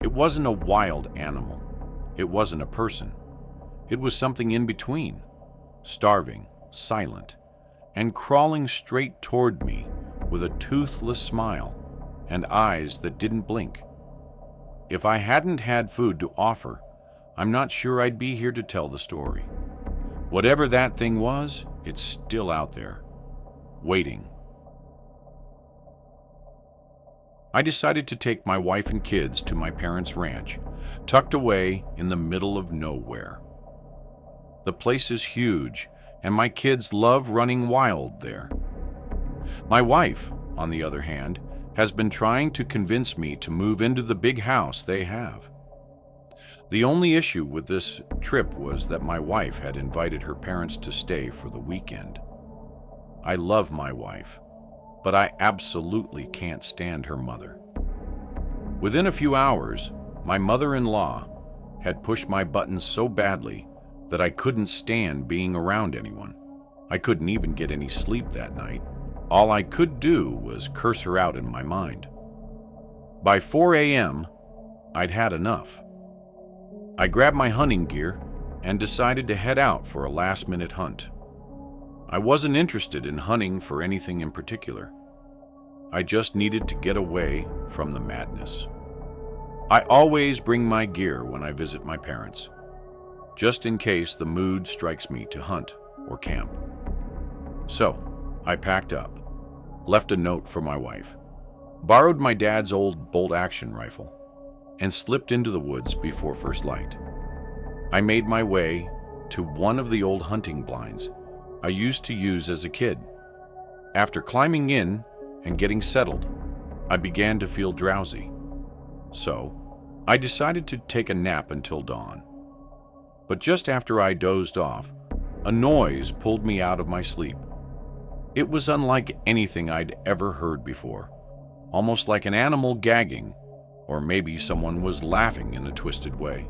It wasn't a wild animal. It wasn't a person. It was something in between, starving, silent, and crawling straight toward me with a toothless smile and eyes that didn't blink. If I hadn't had food to offer, I'm not sure I'd be here to tell the story. Whatever that thing was, it's still out there, waiting. I decided to take my wife and kids to my parents' ranch, tucked away in the middle of nowhere. The place is huge, and my kids love running wild there. My wife, on the other hand, has been trying to convince me to move into the big house they have. The only issue with this trip was that my wife had invited her parents to stay for the weekend. I love my wife, but I absolutely can't stand her mother. Within a few hours, my mother-in-law had pushed my buttons so badly that I couldn't stand being around anyone. I couldn't even get any sleep that night. All I could do was curse her out in my mind. By 4 a.m., I'd had enough. I grabbed my hunting gear and decided to head out for a last-minute hunt. I wasn't interested in hunting for anything in particular. I just needed to get away from the madness. I always bring my gear when I visit my parents, just in case the mood strikes me to hunt or camp. So, I packed up, left a note for my wife, borrowed my dad's old bolt-action rifle, and slipped into the woods before first light. I made my way to one of the old hunting blinds I used to use as a kid. After climbing in and getting settled, I began to feel drowsy. So, I decided to take a nap until dawn. But just after I dozed off, a noise pulled me out of my sleep. It was unlike anything I'd ever heard before, almost like an animal gagging, or maybe someone was laughing in a twisted way.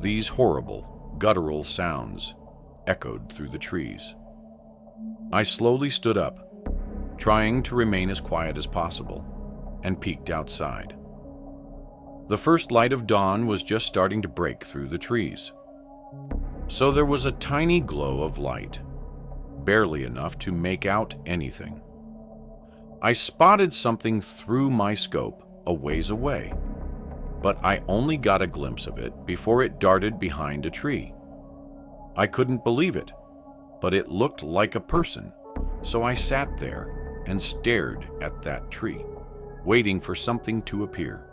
These horrible, guttural sounds echoed through the trees. I slowly stood up, trying to remain as quiet as possible, and peeked outside. The first light of dawn was just starting to break through the trees. So there was a tiny glow of light, barely enough to make out anything. I spotted something through my scope a ways away, but I only got a glimpse of it before it darted behind a tree. I couldn't believe it, but it looked like a person, so I sat there and stared at that tree, waiting for something to appear.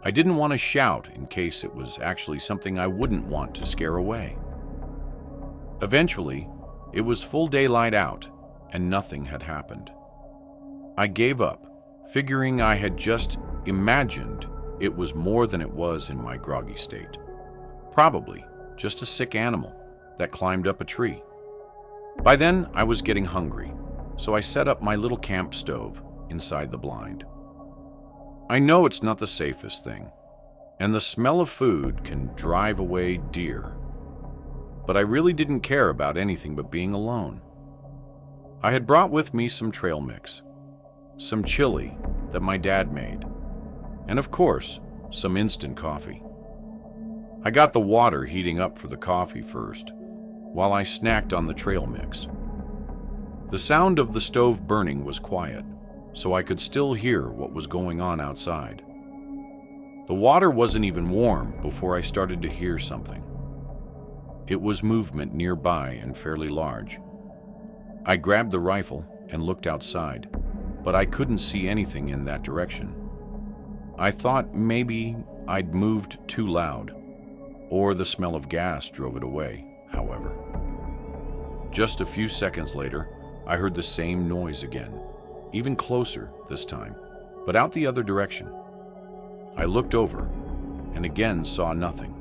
I didn't want to shout in case it was actually something I wouldn't want to scare away. Eventually, it was full daylight out, and nothing had happened. I gave up, figuring I had just imagined it was more than it was in my groggy state. Probably just a sick animal that climbed up a tree. By then, I was getting hungry, so I set up my little camp stove inside the blind. I know it's not the safest thing, and the smell of food can drive away deer, but I really didn't care about anything but being alone. I had brought with me some trail mix, some chili that my dad made, and of course, some instant coffee. I got the water heating up for the coffee first, while I snacked on the trail mix. The sound of the stove burning was quiet, so I could still hear what was going on outside. The water wasn't even warm before I started to hear something. It was movement nearby and fairly large. I grabbed the rifle and looked outside, but I couldn't see anything in that direction. I thought maybe I'd moved too loud, or the smell of gas drove it away, however. Just a few seconds later, I heard the same noise again, even closer this time, but out the other direction. I looked over and again saw nothing.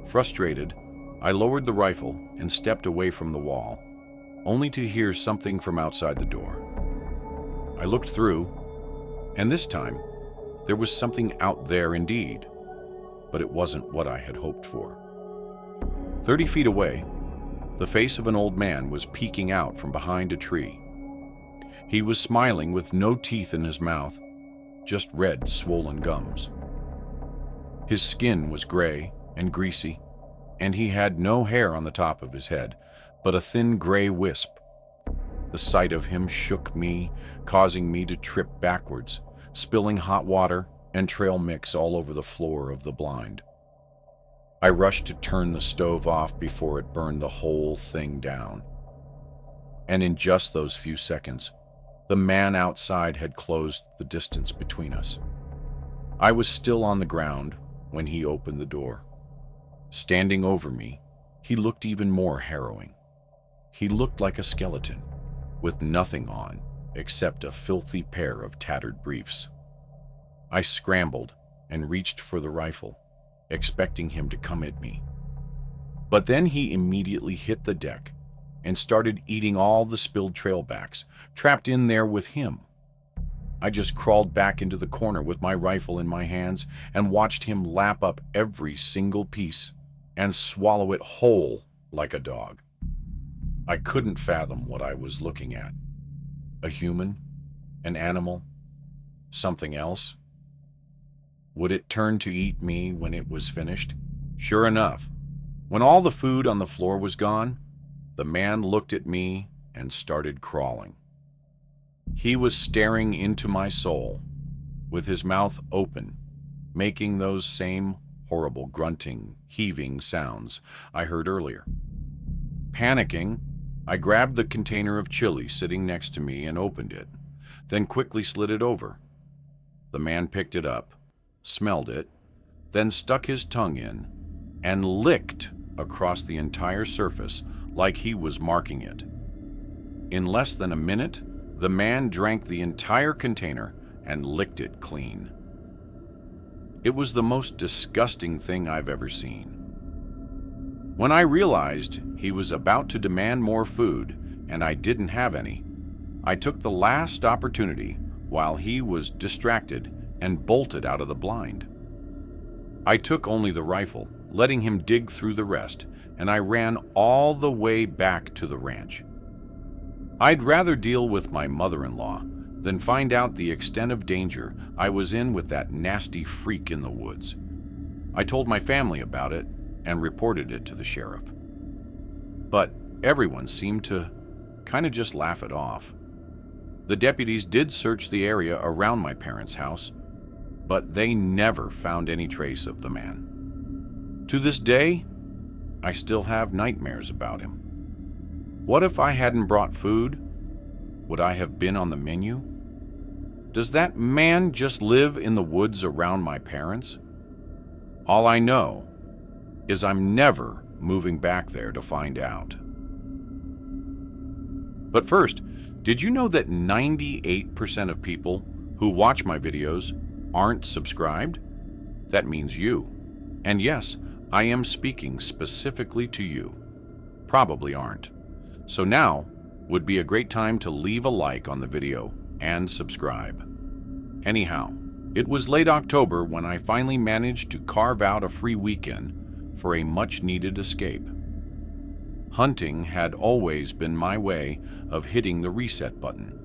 Frustrated, I lowered the rifle and stepped away from the wall, only to hear something from outside the door. I looked through, and this time, there was something out there indeed, but it wasn't what I had hoped for. 30 feet away, the face of an old man was peeking out from behind a tree. He was smiling with no teeth in his mouth, just red, swollen gums. His skin was gray and greasy, and he had no hair on the top of his head, but a thin gray wisp. The sight of him shook me, causing me to trip backwards, spilling hot water and trail mix all over the floor of the blind. I rushed to turn the stove off before it burned the whole thing down. And in just those few seconds, the man outside had closed the distance between us. I was still on the ground when he opened the door. Standing over me, he looked even more harrowing. He looked like a skeleton, with nothing on except a filthy pair of tattered briefs. I scrambled and reached for the rifle, expecting him to come at me. But then he immediately hit the deck and started eating all the spilled trailbacks, trapped in there with him. I just crawled back into the corner with my rifle in my hands and watched him lap up every single piece and swallow it whole like a dog. I couldn't fathom what I was looking at. A human? An animal? Something else? Would it turn to eat me when it was finished? Sure enough, when all the food on the floor was gone, the man looked at me and started crawling. He was staring into my soul, with his mouth open, making those same horrible grunting, heaving sounds I heard earlier. Panicking, I grabbed the container of chili sitting next to me and opened it, then quickly slid it over. The man picked it up, smelled it, then stuck his tongue in and licked across the entire surface like he was marking it. In less than a minute, the man drank the entire container and licked it clean. It was the most disgusting thing I've ever seen. When I realized he was about to demand more food and I didn't have any, I took the last opportunity while he was distracted and bolted out of the blind. I took only the rifle, letting him dig through the rest, and I ran all the way back to the ranch. I'd rather deal with my mother-in-law than find out the extent of danger I was in with that nasty freak in the woods. I told my family about it and reported it to the sheriff. But everyone seemed to kind of just laugh it off. The deputies did search the area around my parents' house, but they never found any trace of the man. To this day, I still have nightmares about him. What if I hadn't brought food? Would I have been on the menu? Does that man just live in the woods around my parents? All I know is I'm never moving back there to find out. But first, did you know that 98% of people who watch my videos aren't subscribed? That means you. And yes, I am speaking specifically to you. Probably aren't. So now would be a great time to leave a like on the video and subscribe. Anyhow, it was late October when I finally managed to carve out a free weekend for a much-needed escape. Hunting had always been my way of hitting the reset button.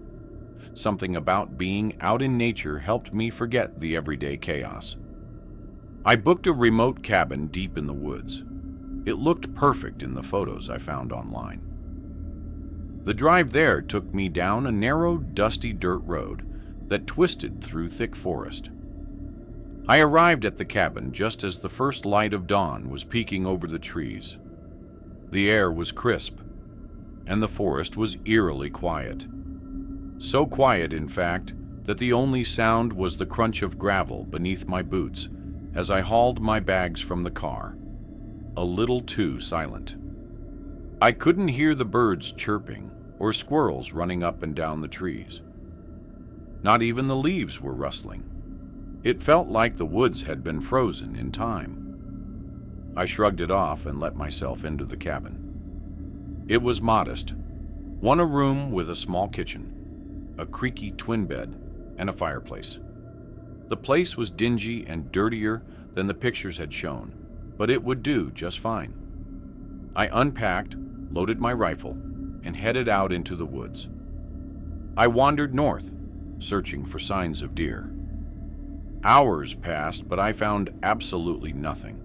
Something about being out in nature helped me forget the everyday chaos. I booked a remote cabin deep in the woods. It looked perfect in the photos I found online. The drive there took me down a narrow, dusty dirt road that twisted through thick forest. I arrived at the cabin just as the first light of dawn was peeking over the trees. The air was crisp, and the forest was eerily quiet. So quiet, in fact, that the only sound was the crunch of gravel beneath my boots as I hauled my bags from the car, a little too silent. I couldn't hear the birds chirping or squirrels running up and down the trees. Not even the leaves were rustling. It felt like the woods had been frozen in time. I shrugged it off and let myself into the cabin. It was modest. A room with a small kitchen, a creaky twin bed, and a fireplace. The place was dingy and dirtier than the pictures had shown, but it would do just fine. I unpacked, loaded my rifle, and headed out into the woods. I wandered north, searching for signs of deer. Hours passed, but I found absolutely nothing.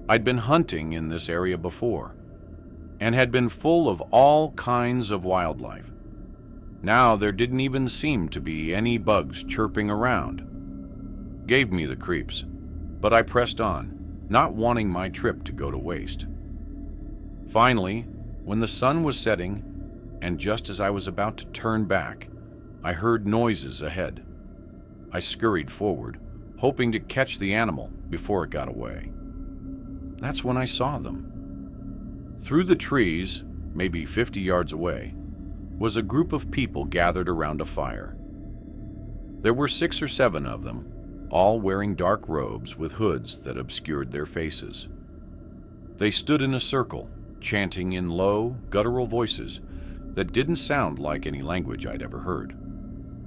I'd been hunting in this area before, and had been full of all kinds of wildlife. Now there didn't even seem to be any bugs chirping around. Gave me the creeps, but I pressed on, not wanting my trip to go to waste. Finally, when the sun was setting, and just as I was about to turn back, I heard noises ahead. I scurried forward, hoping to catch the animal before it got away. That's when I saw them. Through the trees, maybe 50 yards away, was a group of people gathered around a fire. There were 6 or 7 of them, all wearing dark robes with hoods that obscured their faces. They stood in a circle, chanting in low, guttural voices that didn't sound like any language I'd ever heard.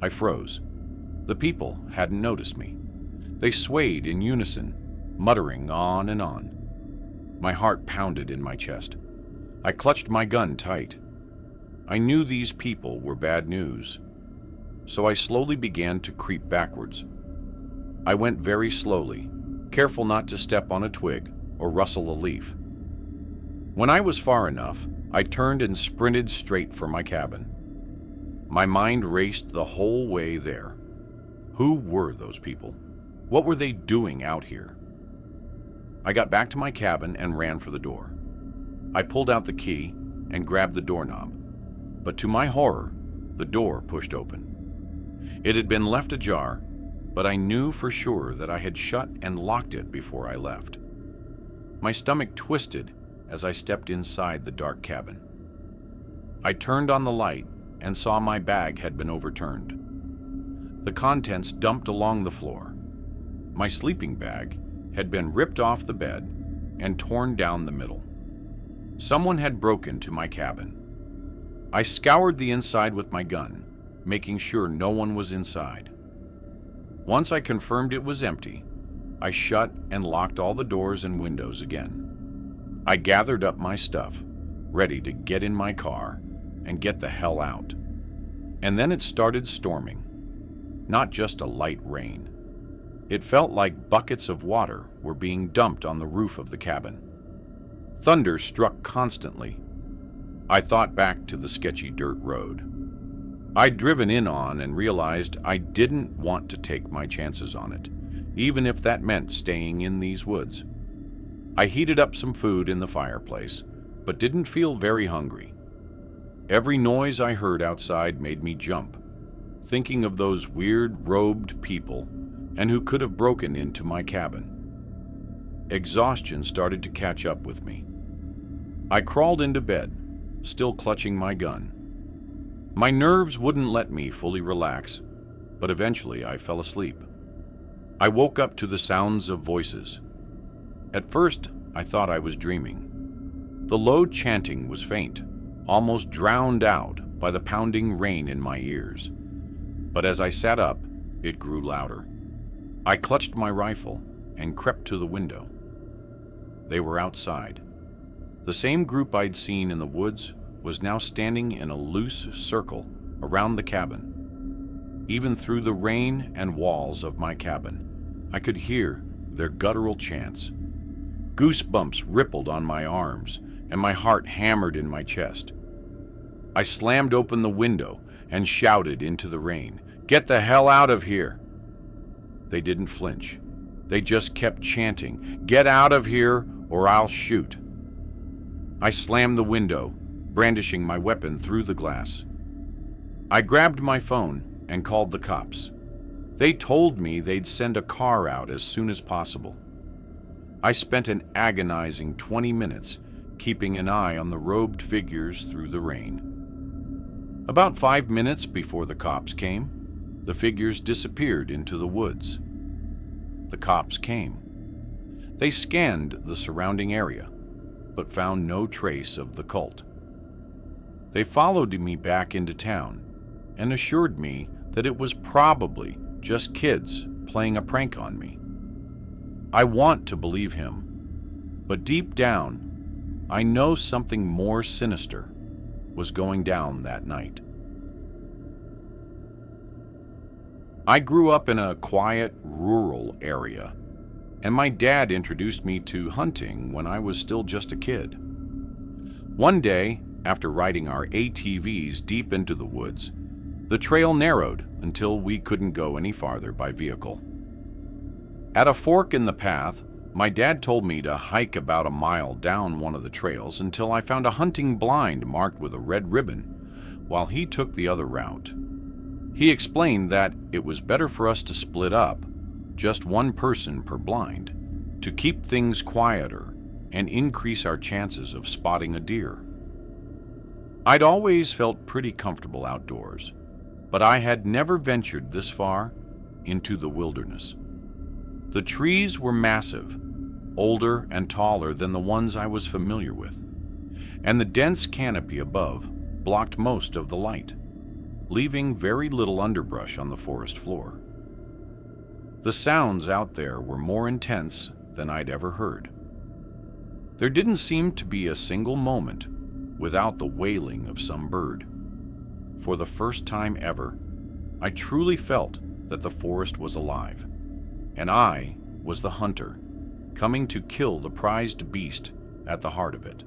I froze. The people hadn't noticed me. They swayed in unison, muttering on and on. My heart pounded in my chest. I clutched my gun tight. I knew these people were bad news, so I slowly began to creep backwards. I went very slowly, careful not to step on a twig or rustle a leaf. When I was far enough, I turned and sprinted straight for my cabin. My mind raced the whole way there. Who were those people? What were they doing out here? I got back to my cabin and ran for the door. I pulled out the key and grabbed the doorknob, but to my horror, the door pushed open. It had been left ajar, but I knew for sure that I had shut and locked it before I left. My stomach twisted as I stepped inside the dark cabin. I turned on the light and saw my bag had been overturned. The contents dumped along the floor. My sleeping bag had been ripped off the bed and torn down the middle. Someone had broken into my cabin. I scoured the inside with my gun, making sure no one was inside. Once I confirmed it was empty, I shut and locked all the doors and windows again. I gathered up my stuff, ready to get in my car and get the hell out. And then it started storming. Not just a light rain. It felt like buckets of water were being dumped on the roof of the cabin. Thunder struck constantly. I thought back to the sketchy dirt road I'd driven in on and realized I didn't want to take my chances on it, even if that meant staying in these woods. I heated up some food in the fireplace, but didn't feel very hungry. Every noise I heard outside made me jump, thinking of those weird robed people and who could have broken into my cabin. Exhaustion started to catch up with me. I crawled into bed, still clutching my gun. My nerves wouldn't let me fully relax, but eventually I fell asleep. I woke up to the sounds of voices. At first, I thought I was dreaming. The low chanting was faint, almost drowned out by the pounding rain in my ears. But as I sat up, it grew louder. I clutched my rifle and crept to the window. They were outside. The same group I'd seen in the woods was now standing in a loose circle around the cabin. Even through the rain and walls of my cabin, I could hear their guttural chants. Goosebumps rippled on my arms, and my heart hammered in my chest. I slammed open the window and shouted into the rain, "Get the hell out of here!" They didn't flinch. They just kept chanting, "Get out of here or I'll shoot." I slammed the window, brandishing my weapon through the glass. I grabbed my phone and called the cops. They told me they'd send a car out as soon as possible. I spent an agonizing 20 minutes keeping an eye on the robed figures through the rain. About 5 minutes before the cops came, the figures disappeared into the woods. The cops came. They scanned the surrounding area, but found no trace of the cult. They followed me back into town and assured me that it was probably just kids playing a prank on me. I want to believe him, but deep down, I know something more sinister was going down that night. I grew up in a quiet, rural area, and my dad introduced me to hunting when I was still just a kid. One day, after riding our ATVs deep into the woods, the trail narrowed until we couldn't go any farther by vehicle. At a fork in the path, my dad told me to hike about a mile down one of the trails until I found a hunting blind marked with a red ribbon, while he took the other route. He explained that it was better for us to split up, just one person per blind, to keep things quieter and increase our chances of spotting a deer. I'd always felt pretty comfortable outdoors, but I had never ventured this far into the wilderness. The trees were massive, older and taller than the ones I was familiar with, and the dense canopy above blocked most of the light, leaving very little underbrush on the forest floor. The sounds out there were more intense than I'd ever heard. There didn't seem to be a single moment without the wailing of some bird. For the first time ever, I truly felt that the forest was alive, and I was the hunter, coming to kill the prized beast at the heart of it.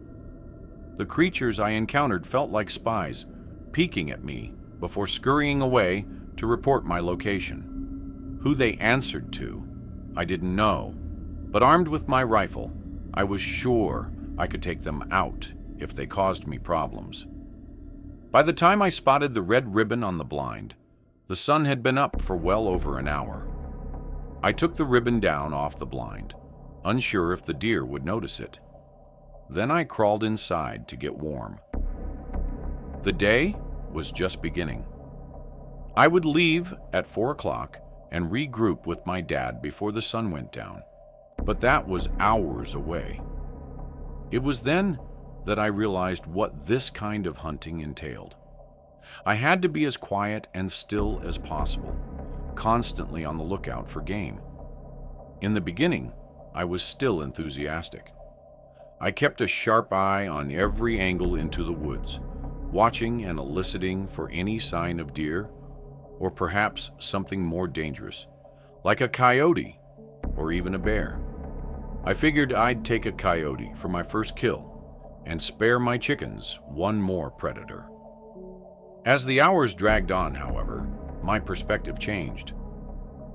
The creatures I encountered felt like spies, peeking at me before scurrying away to report my location. Who they answered to, I didn't know, but armed with my rifle, I was sure I could take them out if they caused me problems. By the time I spotted the red ribbon on the blind, the sun had been up for well over an hour. I took the ribbon down off the blind, unsure if the deer would notice it. Then I crawled inside to get warm. The day was just beginning. I would leave at 4 o'clock and regroup with my dad before the sun went down, but that was hours away. It was then that I realized what this kind of hunting entailed. I had to be as quiet and still as possible, constantly on the lookout for game. In the beginning, I was still enthusiastic. I kept a sharp eye on every angle into the woods, watching and eliciting for any sign of deer, or perhaps something more dangerous, like a coyote or even a bear. I figured I'd take a coyote for my first kill and spare my chickens one more predator. As the hours dragged on, however, my perspective changed.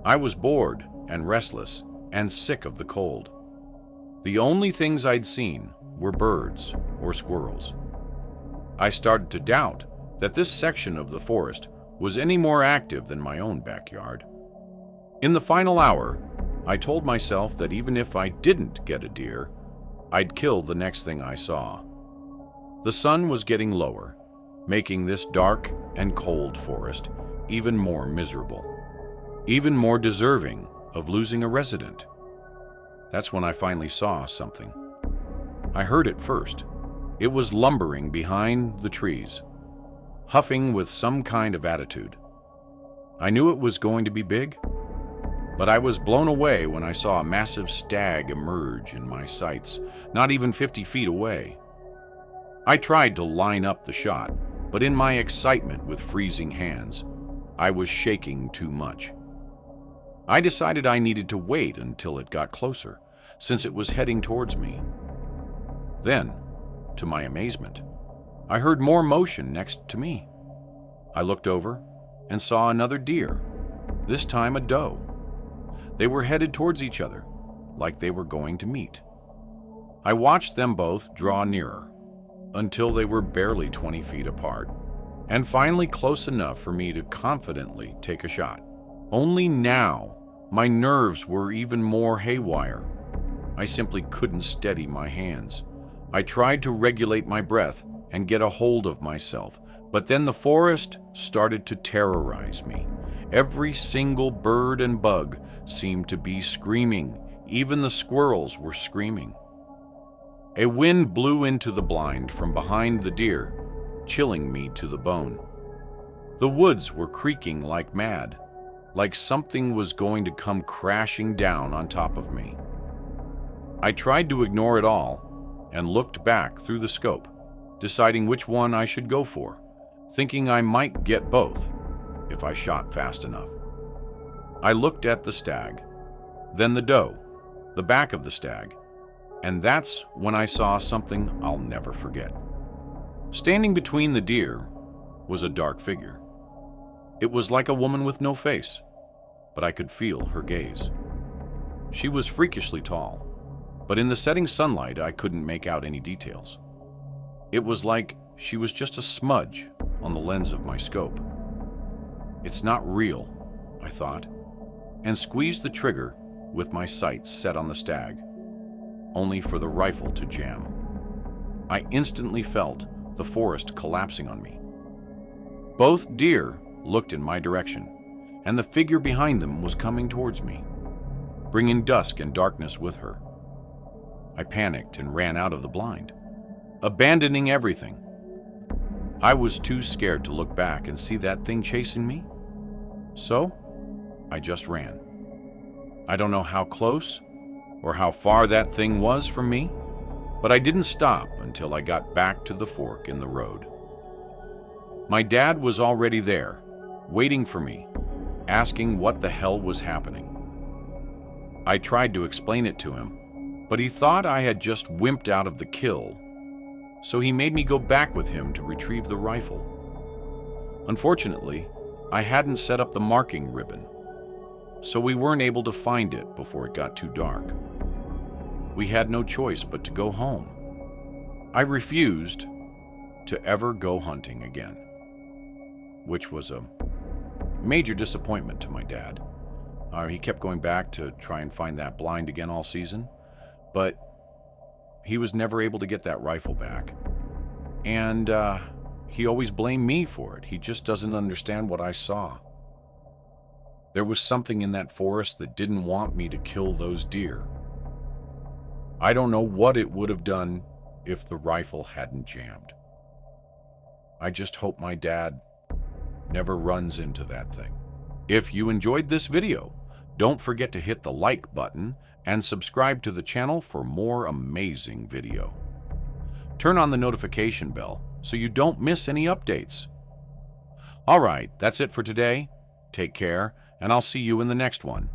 I was bored and restless and sick of the cold. The only things I'd seen were birds or squirrels. I started to doubt that this section of the forest was any more active than my own backyard. In the final hour, I told myself that even if I didn't get a deer, I'd kill the next thing I saw. The sun was getting lower, making this dark and cold forest even more miserable, even more deserving of losing a resident. That's when I finally saw something. I heard it first. It was lumbering behind the trees, huffing with some kind of attitude. I knew it was going to be big, but I was blown away when I saw a massive stag emerge in my sights, not even 50 feet away. I tried to line up the shot, but in my excitement with freezing hands, I was shaking too much. I decided I needed to wait until it got closer, since it was heading towards me. Then, to my amazement, I heard more motion next to me. I looked over and saw another deer, this time a doe. They were headed towards each other, like they were going to meet. I watched them both draw nearer, until they were barely 20 feet apart, and finally close enough for me to confidently take a shot. Only now, my nerves were even more haywire. I simply couldn't steady my hands. I tried to regulate my breath and get a hold of myself, but then the forest started to terrorize me. Every single bird and bug seemed to be screaming. Even the squirrels were screaming. A wind blew into the blind from behind the deer, chilling me to the bone. The woods were creaking like mad, like something was going to come crashing down on top of me. I tried to ignore it all and looked back through the scope, deciding which one I should go for, thinking I might get both if I shot fast enough. I looked at the stag, then the doe, the back of the stag, and that's when I saw something I'll never forget. Standing between the deer was a dark figure. It was like a woman with no face, but I could feel her gaze. She was freakishly tall, but in the setting sunlight I couldn't make out any details. It was like she was just a smudge on the lens of my scope. It's not real, I thought, and squeezed the trigger with my sights set on the stag, only for the rifle to jam. I instantly felt the forest collapsing on me. Both deer looked in my direction, and the figure behind them was coming towards me, bringing dusk and darkness with her. I panicked and ran out of the blind, abandoning everything. I was too scared to look back and see that thing chasing me, so I just ran. I don't know how close or how far that thing was from me, but I didn't stop until I got back to the fork in the road. My dad was already there, waiting for me, asking what the hell was happening. I tried to explain it to him, but he thought I had just wimped out of the kill, so he made me go back with him to retrieve the rifle. Unfortunately, I hadn't set up the marking ribbon, so we weren't able to find it before it got too dark. We had no choice but to go home. I refused to ever go hunting again, which was a major disappointment to my dad. He kept going back to try and find that blind again all season, but he was never able to get that rifle back. And he always blamed me for it. He just doesn't understand what I saw. There was something in that forest that didn't want me to kill those deer. I don't know what it would have done if the rifle hadn't jammed. I just hope my dad never runs into that thing. If you enjoyed this video, don't forget to hit the like button and subscribe to the channel for more amazing video. Turn on the notification bell so you don't miss any updates. All right, that's it for today. Take care, and I'll see you in the next one.